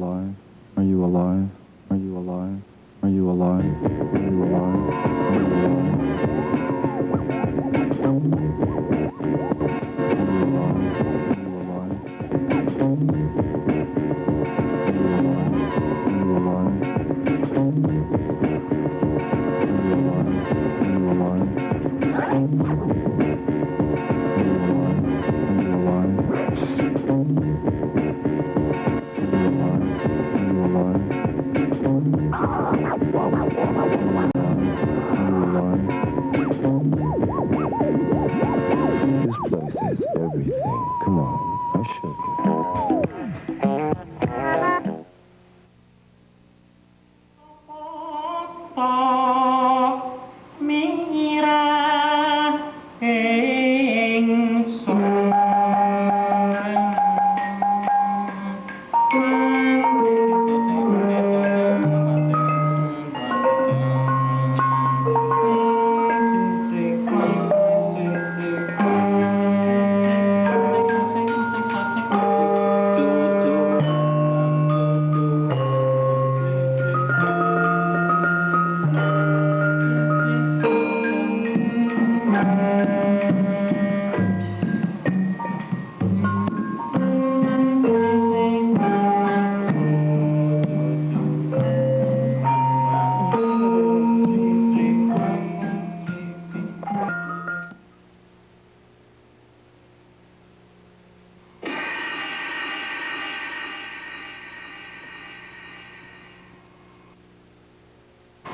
alive? Are you alive? Are you alive? Are you alive? Are you alive? Are you alive?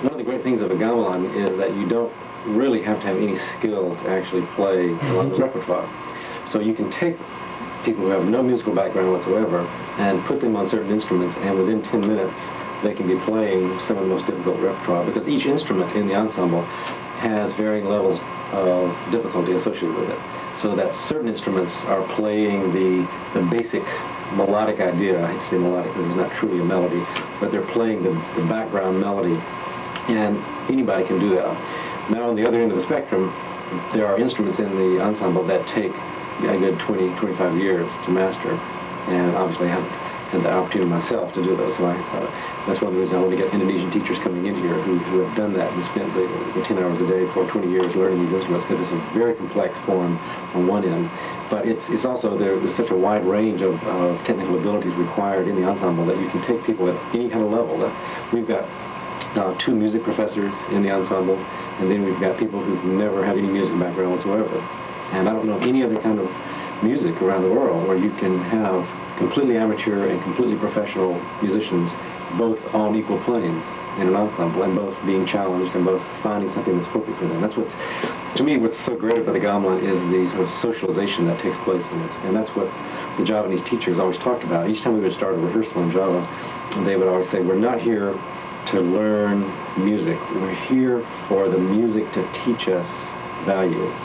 One of the great things of a gamelan is that you don't really have to have any skill to actually play a lot of repertoire. So you can take people who have no musical background whatsoever and put them on certain instruments, and within 10 minutes they can be playing some of the most difficult repertoire, because each instrument in the ensemble has varying levels of difficulty associated with it. So that certain instruments are playing the basic melodic idea. I hate to say melodic because it's not truly a melody, but they're playing the background melody. And anybody can do that. Now, on the other end of the spectrum, there are instruments in the ensemble that take a good 20, 25 years to master. And obviously I haven't had the opportunity myself to do those. So that's one of the reasons I want to get Indonesian teachers coming in here who have done that and spent the 10 hours a day for 20 years learning these instruments, because it's a very complex form on one end. But it's also, there's such a wide range of technical abilities required in the ensemble that you can take people at any kind of level. We've got 2 music professors in the ensemble, and then we've got people who've never had any music background whatsoever. And I don't know any other kind of music around the world where you can have completely amateur and completely professional musicians both on equal planes in an ensemble, and both being challenged and both finding something that's appropriate for them. That's what's, to me, what's so great about the gamelan is the sort of socialization that takes place in it. And that's what the Javanese teachers always talked about. Each time we would start a rehearsal in Java, they would always say, we're not here to learn music. We're here for the music to teach us values.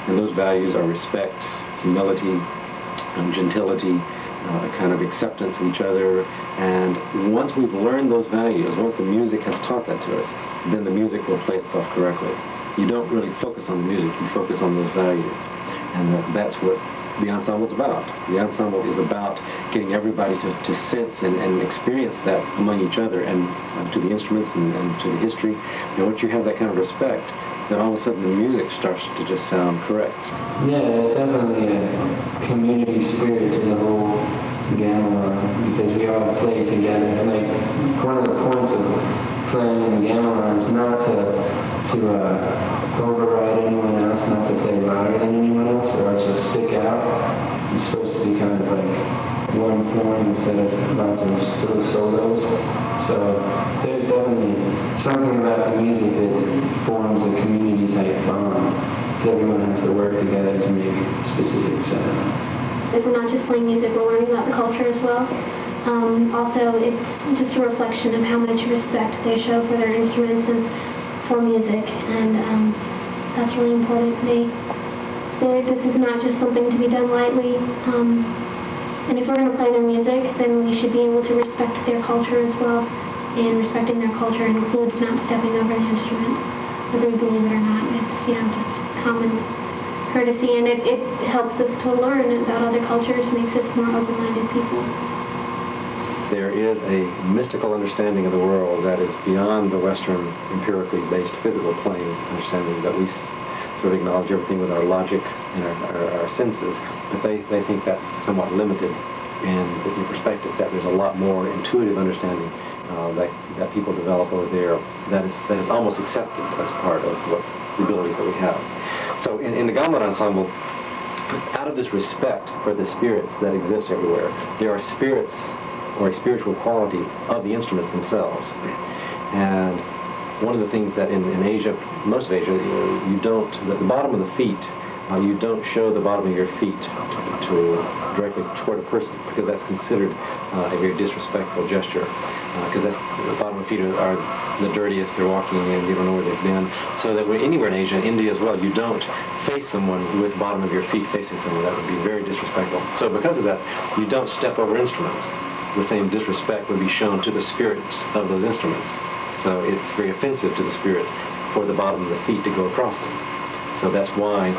And those values are respect, humility, gentility, a kind of acceptance of each other. And once we've learned those values, once the music has taught that to us, then the music will play itself correctly. You don't really focus on the music, you focus on those values. And that's what the ensemble is about. The ensemble is about getting everybody to sense and experience that among each other, and to the instruments and to the history. And once you have that kind of respect, then all of a sudden the music starts to just sound correct. Yeah, there's definitely a community spirit to the whole gamelan, because we all play together. Like, one of the points of playing gamelan is not to override anyone else, not to play louder than anyone else, or else you'll stick out. It's supposed to be kind of like one form instead of lots of little solos. So there's definitely something about the music that forms a community type bond, because everyone has to work together to make a specific sound. Because we're not just playing music, we're learning about the culture as well. Also, it's just a reflection of how much respect they show for their instruments and for music, and that's really important. This is not just something to be done lightly, and if we're going to play their music, then we should be able to respect their culture as well, and respecting their culture includes not stepping over the instruments, whether we believe it or not. It's, just common courtesy, and it helps us to learn about other cultures, makes us more open-minded people. there is a mystical understanding of the world that is beyond the Western empirically based physical plane understanding that we sort of acknowledge everything with our logic and our senses, but they think that's somewhat limited, and with your perspective that there's a lot more intuitive understanding that people develop over there that is almost accepted as part of what the abilities that we have. So in the Gamelan Ensemble, out of this respect for the spirits that exist everywhere, there are spirits or a spiritual quality of the instruments themselves. And one of the things that in Asia, most of Asia, you don't, the bottom of the feet, you don't show the bottom of your feet to directly toward a person, because that's considered a very disrespectful gesture. Because the bottom of the feet are the dirtiest, they're walking in, you don't know where they've been. So that anywhere in Asia, India as well, you don't face someone with the bottom of your feet facing someone. That would be very disrespectful. So because of that, you don't step over instruments. The same disrespect would be shown to the spirits of those instruments. So it's very offensive to the spirit for the bottom of the feet to go across them. So that's why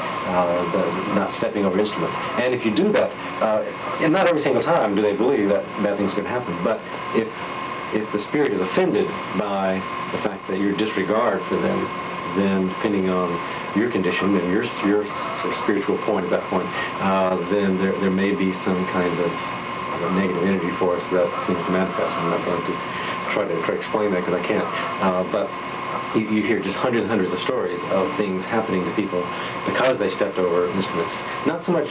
not stepping over instruments. And if you do that, and not every single time do they believe that bad things could happen, but if the spirit is offended by the fact that your disregard for them, then depending on your condition and your sort of spiritual point at that point, then there may be some kind of negative energy for us that seems to manifest. I'm not going to try to explain that because I can't. But you hear just hundreds and hundreds of stories of things happening to people because they stepped over instruments. Not so much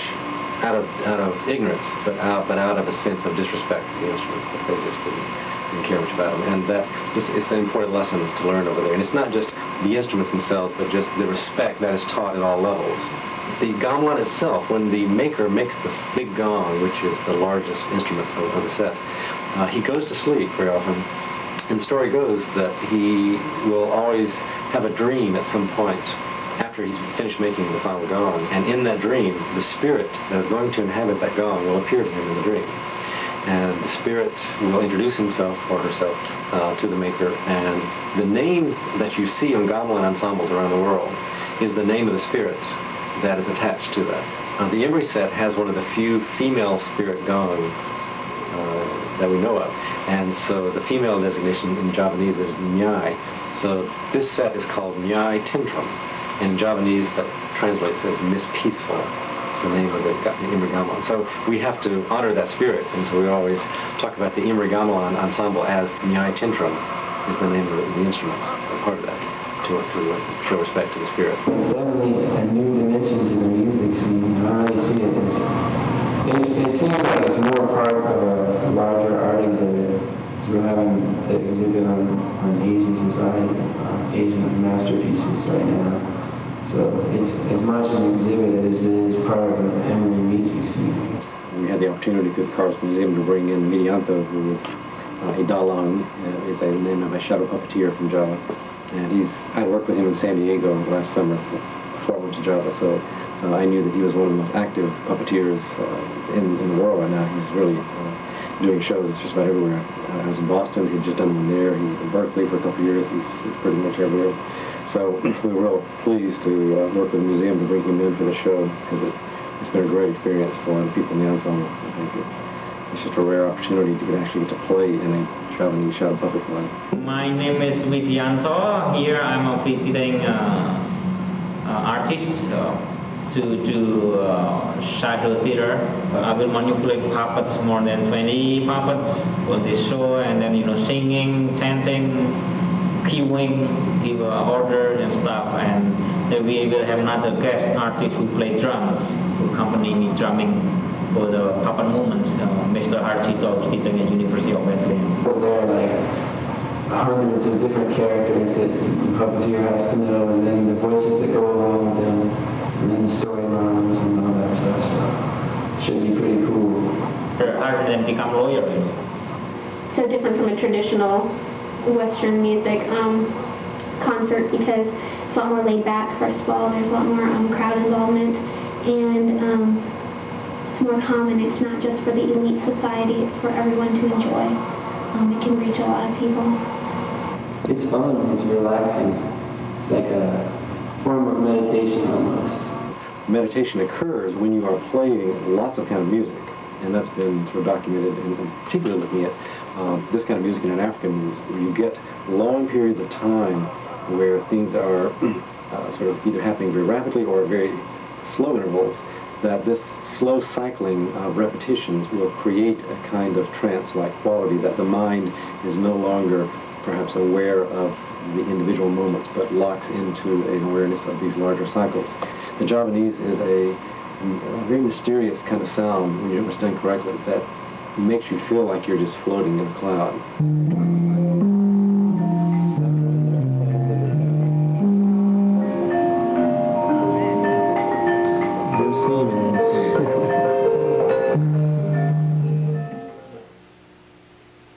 out of ignorance, but out of a sense of disrespect for the instruments, that they just didn't care much about them. And that it's an important lesson to learn over there. And it's not just the instruments themselves, but just the respect that is taught at all levels. The gamelan itself, when the maker makes the big gong, which is the largest instrument of the set, he goes to sleep very often. And the story goes that he will always have a dream at some point after he's finished making the final gong. And in that dream, the spirit that is going to inhabit that gong will appear to him in the dream. And the spirit will introduce himself or herself to the maker. And the name that you see on gamelan ensembles around the world is the name of the spirit that is attached to that. The Emory set has one of the few female spirit gongs that we know of. And so the female designation in Javanese is Nyai. So this set is called Nyai Tintram. In Javanese, that translates as Miss Peaceful. It's the name of the Emory Gamelan. So we have to honor that spirit. And so we always talk about the Emory Gamelan Ensemble as Nyai Tintram is the name of the instruments, part of that, to show respect to the spirit. It's definitely a new dimension to the music scene. I really see it it seems like it's more part of a larger art exhibit. So we're having the exhibit on Asian society, Asian masterpieces right now. So it's as much an exhibit as it is part of an Emory music scene. We had the opportunity through the Carl's Museum to bring in Widianto, who is a Dalang, is a name of a shadow puppeteer from Java. And I worked with him in San Diego last summer before I went to Java, so I knew that he was one of the most active puppeteers in the world right now. He's really doing shows just about everywhere. I was in Boston, he'd just done one there. He was in Berkeley for a couple of years. He's pretty much everywhere. So we were real pleased to work with the museum to bring him in for the show, because it's been a great experience for the people in the ensemble. I think it's just a rare opportunity to actually get to play in a Javanese shadow puppet play. My name is Widianto. Here I'm a visiting artist to do shadow theater. I will manipulate puppets, more than 20 puppets for this show, and then singing, chanting, cueing, give orders and stuff. And then we will have another guest artist who play drums, who accompany me drumming for the puppet movements. Mr. Harchito, who's teaching at University of Wesleyan. There are like hundreds of different characters that the puppeteer has to know, and then the voices that go along with them, and then the storylines and all that stuff. So it should be pretty cool. Art then become lawyer. So different from a traditional Western music concert, because it's a lot more laid back. First of all, there's a lot more crowd involvement, and it's more common. It's not just for the elite society, it's for everyone to enjoy. It can reach a lot of people. It's fun, it's relaxing. It's like a form of meditation almost. Meditation occurs when you are playing lots of kind of music, and that's been sort of documented, and particularly looking at this kind of music in an African music, where you get long periods of time where things are sort of either happening very rapidly or very slow intervals, that this slow cycling of repetitions will create a kind of trance-like quality, that the mind is no longer perhaps aware of the individual moments, but locks into an awareness of these larger cycles. The Javanese is a very mysterious kind of sound, when it was done correctly, that makes you feel like you're just floating in a cloud.